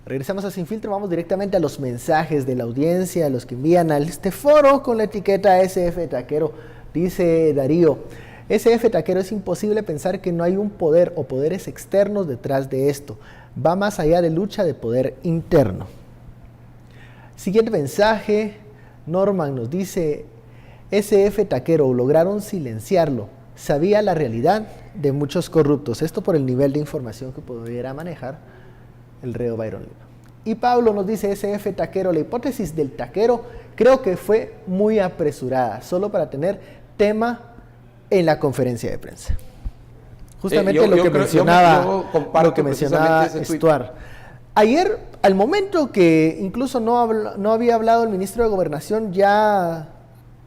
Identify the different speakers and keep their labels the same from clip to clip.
Speaker 1: Regresamos a Sin Filtro, vamos directamente a los mensajes de la audiencia, a los que envían a este foro con la etiqueta SF Taquero. Dice Darío, SF Taquero, es imposible pensar que no hay un poder o poderes externos detrás de esto. Va más allá de lucha de poder interno. Siguiente mensaje, Norman nos dice, SF Taquero, lograron silenciarlo. Sabía la realidad de muchos corruptos. Esto por el nivel de información que pudiera manejar el reo Byron Lima. Y Pablo nos dice, SF Taquero, la hipótesis del taquero creo que fue muy apresurada, solo para tener tema en la conferencia de prensa. Justamente lo que mencionaba Stuart. Ayer, al momento que incluso no había hablado el ministro de Gobernación, ya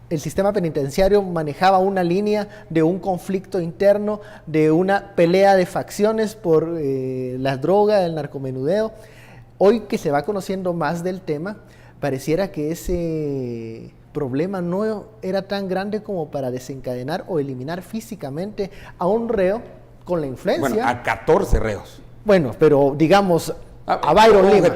Speaker 1: el sistema penitenciario manejaba una línea de un conflicto interno, de una pelea de facciones por la droga, el narcomenudeo. Hoy que se va conociendo más del tema, pareciera que ese problema no era tan grande como para desencadenar o eliminar físicamente a un reo con la influencia.
Speaker 2: Bueno, a 14 reos.
Speaker 1: Bueno, pero digamos a Byron Lima,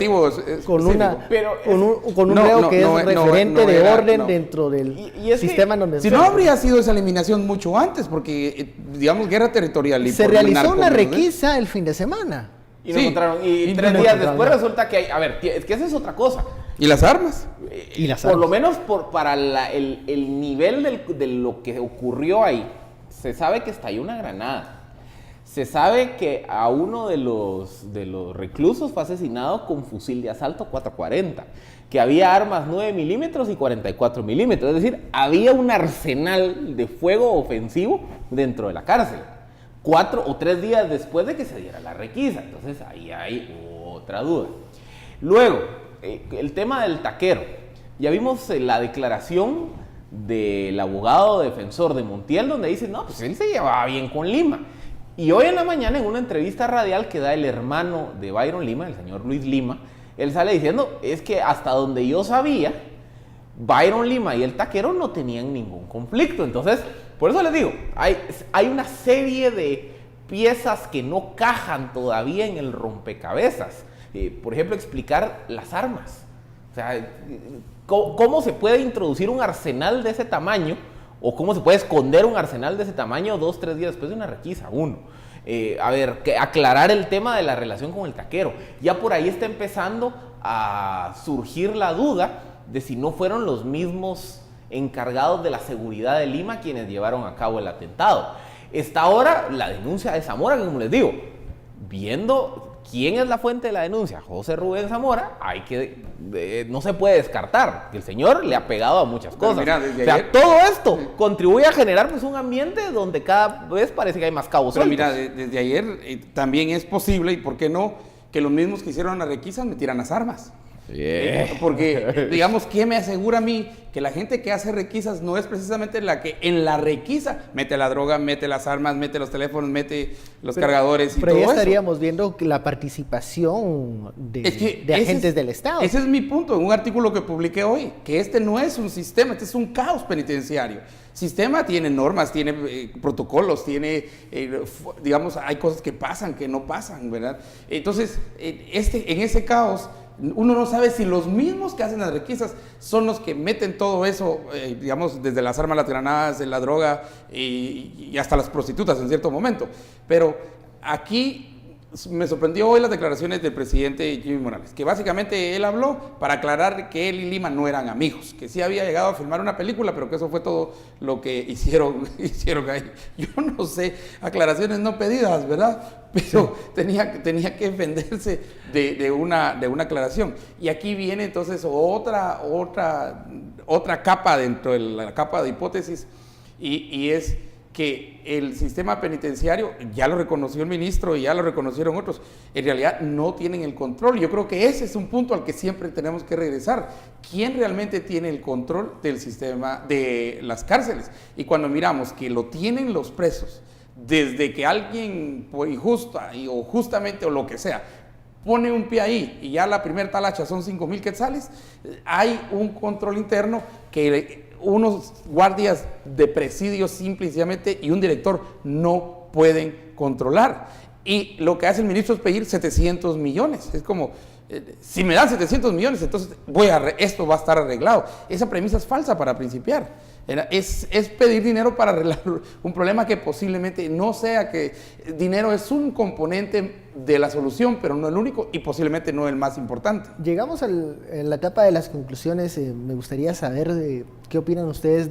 Speaker 1: con un reo que es referente de orden dentro del sistema donde
Speaker 2: si no habría sido esa eliminación mucho antes, porque digamos guerra territorial.
Speaker 1: Se realizó una requisa el fin de semana.
Speaker 3: Y no encontraron. Y 3 días después resulta que hay. A ver, es que esa es otra cosa.
Speaker 2: ¿Y las armas?
Speaker 3: Por lo menos para el nivel de lo que ocurrió ahí, se sabe que estalló una granada. Se sabe que a uno de los reclusos fue asesinado con fusil de asalto 440, que había armas 9 milímetros y 44 milímetros, es decir, había un arsenal de fuego ofensivo dentro de la cárcel, 4 o 3 días después de que se diera la requisa. Entonces ahí hay otra duda. Luego, el tema del taquero. Ya vimos la declaración del abogado defensor de Montiel, donde dice, no, pues él se llevaba bien con Lima. Y hoy en la mañana, en una entrevista radial que da el hermano de Byron Lima, el señor Luis Lima, él sale diciendo, es que hasta donde yo sabía, Byron Lima y el taquero no tenían ningún conflicto. Entonces, por eso les digo, hay una serie de piezas que no cajan todavía en el rompecabezas. Por ejemplo, explicar las armas. O sea, ¿cómo se puede introducir un arsenal de ese tamaño? ¿O cómo se puede esconder un arsenal de ese tamaño 2 o 3 días después de una requisa? Aclarar el tema de la relación con el taquero. Ya por ahí está empezando a surgir la duda de si no fueron los mismos encargados de la seguridad de Lima quienes llevaron a cabo el atentado. Está ahora la denuncia de Zamora, que como les digo, viendo quién es la fuente de la denuncia, José Rubén Zamora, no se puede descartar que el señor le ha pegado a muchas cosas. Mira, todo esto contribuye a generar pues, un ambiente donde cada vez parece que hay más cabos sueltos.
Speaker 2: Mira, desde ayer también es posible, y por qué no, que los mismos que hicieron las requisas metieran las armas. Porque, digamos, ¿quién me asegura a mí que la gente que hace requisas no es precisamente la que en la requisa mete la droga, mete las armas, mete los teléfonos, mete los cargadores y todo eso?
Speaker 1: Pero ya estaríamos viendo la participación de agentes del Estado.
Speaker 2: Ese es mi punto, en un artículo que publiqué hoy, que este no es un sistema, este es un caos penitenciario. Sistema tiene normas, tiene protocolos, tiene, digamos, hay cosas que pasan, que no pasan, ¿verdad? Entonces, en ese caos, uno no sabe si los mismos que hacen las requisas son los que meten todo eso, digamos, desde las armas, las granadas, la droga y hasta las prostitutas en cierto momento. Pero aquí me sorprendió hoy las declaraciones del presidente Jimmy Morales, que básicamente él habló para aclarar que él y Lima no eran amigos, que sí había llegado a filmar una película, pero que eso fue todo lo que hicieron ahí. Yo no sé, aclaraciones no pedidas, ¿verdad? Pero tenía que defenderse de una aclaración. Y aquí viene entonces otra capa dentro de la capa de hipótesis, y es que el sistema penitenciario, ya lo reconoció el ministro y ya lo reconocieron otros, en realidad no tienen el control. Yo creo que ese es un punto al que siempre tenemos que regresar. ¿Quién realmente tiene el control del sistema de las cárceles? Y cuando miramos que lo tienen los presos, desde que alguien injusta o justamente o lo que sea, pone un pie ahí y ya la primer talacha son 5,000 quetzales, hay un control interno que unos guardias de presidio simple y sencillamente y un director no pueden controlar. Y lo que hace el ministro es pedir 700 millones. Es como, si me dan 700 millones, entonces esto va a estar arreglado. Esa premisa es falsa para principiar. Es pedir dinero para arreglar un problema que posiblemente no sea, que dinero es un componente de la solución, pero no el único y posiblemente no el más importante.
Speaker 1: Llegamos en la etapa de las conclusiones. Me gustaría saber qué opinan ustedes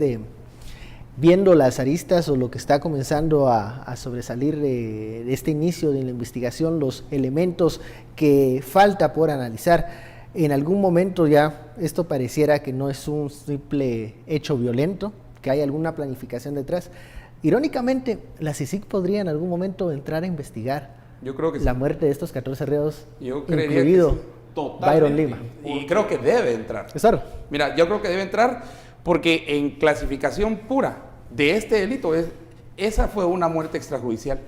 Speaker 1: viendo las aristas o lo que está comenzando a sobresalir de este inicio de la investigación, los elementos que falta por analizar. En algún momento ya esto pareciera que no es un simple hecho violento, que hay alguna planificación detrás. Irónicamente, la CICIG podría en algún momento entrar a investigar la muerte de estos 14 reos, incluido Byron Lima.
Speaker 2: Y creo que debe entrar.
Speaker 1: Claro.
Speaker 2: Mira, yo creo que debe entrar porque en clasificación pura de este delito, esa fue una muerte extrajudicial.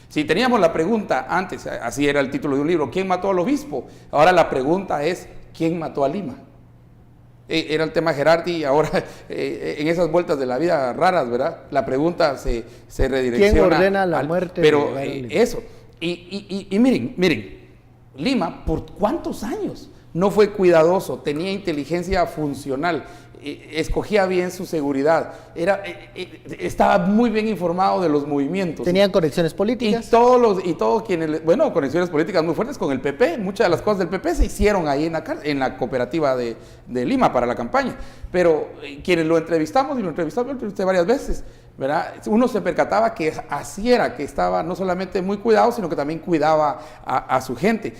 Speaker 2: Si teníamos la pregunta antes, así era el título de un libro, ¿quién mató al obispo? Ahora la pregunta es, ¿quién mató a Lima? Era el tema Gerardi, ahora en esas vueltas de la vida raras, ¿verdad? La pregunta se redirecciona.
Speaker 1: ¿Quién ordena la muerte?
Speaker 2: Pero eso, y miren, Lima, ¿por cuántos años no fue cuidadoso? Tenía inteligencia funcional, escogía bien su seguridad, estaba muy bien informado de los movimientos.
Speaker 1: Tenían conexiones políticas.
Speaker 2: Y todos quienes, conexiones políticas muy fuertes con el PP, muchas de las cosas del PP se hicieron ahí en la cooperativa de Lima para la campaña. Pero quienes lo entrevistamos, yo lo entrevisté varias veces, ¿verdad? Uno se percataba que así era, que estaba no solamente muy cuidado, sino que también cuidaba a su gente.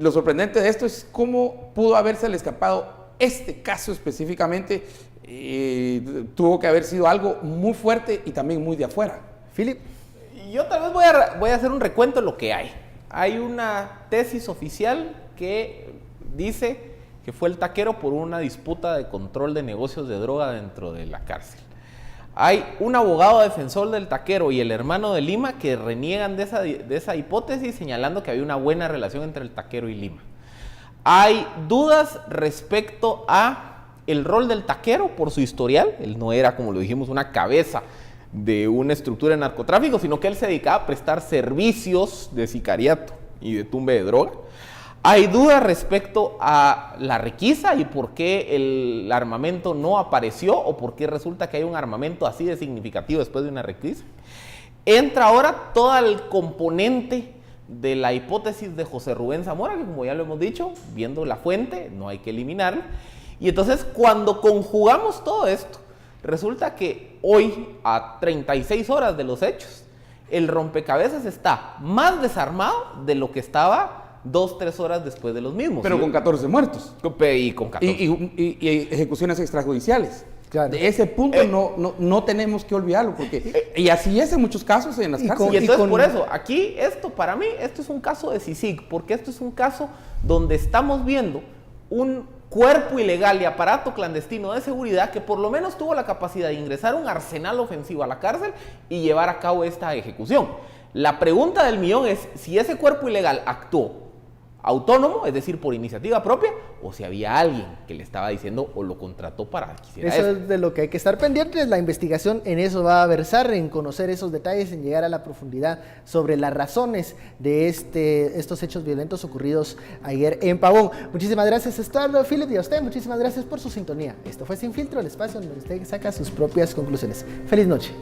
Speaker 2: Lo sorprendente de esto es cómo pudo habérsele escapado este caso específicamente. Tuvo que haber sido algo muy fuerte y también muy de afuera.
Speaker 1: Philip.
Speaker 3: Yo tal vez voy a hacer un recuento de lo que hay. Hay una tesis oficial que dice que fue el taquero por una disputa de control de negocios de droga dentro de la cárcel. Hay un abogado defensor del taquero y el hermano de Lima que reniegan de esa hipótesis, señalando que había una buena relación entre el taquero y Lima. Hay dudas respecto a el rol del taquero por su historial. Él no era, como lo dijimos, una cabeza de una estructura de narcotráfico, sino que él se dedicaba a prestar servicios de sicariato y de tumbe de droga. Hay dudas respecto a la requisa y por qué el armamento no apareció o por qué resulta que hay un armamento así de significativo después de una requisa. Entra ahora todo el componente de la hipótesis de José Rubén Zamora, que como ya lo hemos dicho, viendo la fuente, no hay que eliminarla. Y entonces cuando conjugamos todo esto, resulta que hoy, a 36 horas de los hechos, el rompecabezas está más desarmado de lo que estaba 2-3 horas después de los mismos.
Speaker 2: Pero con 14 muertos.
Speaker 3: Y con 14.
Speaker 2: Y ejecuciones extrajudiciales.
Speaker 1: Claro.
Speaker 2: De ese punto no tenemos que olvidarlo, porque y así es en muchos casos en las cárceles.
Speaker 3: Y entonces por eso, aquí para mí, esto es un caso de CICIG, porque esto es un caso donde estamos viendo un cuerpo ilegal y aparato clandestino de seguridad que por lo menos tuvo la capacidad de ingresar un arsenal ofensivo a la cárcel y llevar a cabo esta ejecución. La pregunta del millón es si ese cuerpo ilegal actuó autónomo, es decir, por iniciativa propia, o si había alguien que le estaba diciendo o lo contrató para que hiciera
Speaker 1: eso. Es de lo que hay que estar pendientes. La investigación en eso va a versar, en conocer esos detalles, en llegar a la profundidad sobre las razones de estos hechos violentos ocurridos ayer en Pavón. Muchísimas gracias, Estuardo, Philip, y a usted, muchísimas gracias por su sintonía. Esto fue Sin Filtro, el espacio donde usted saca sus propias conclusiones. Feliz noche.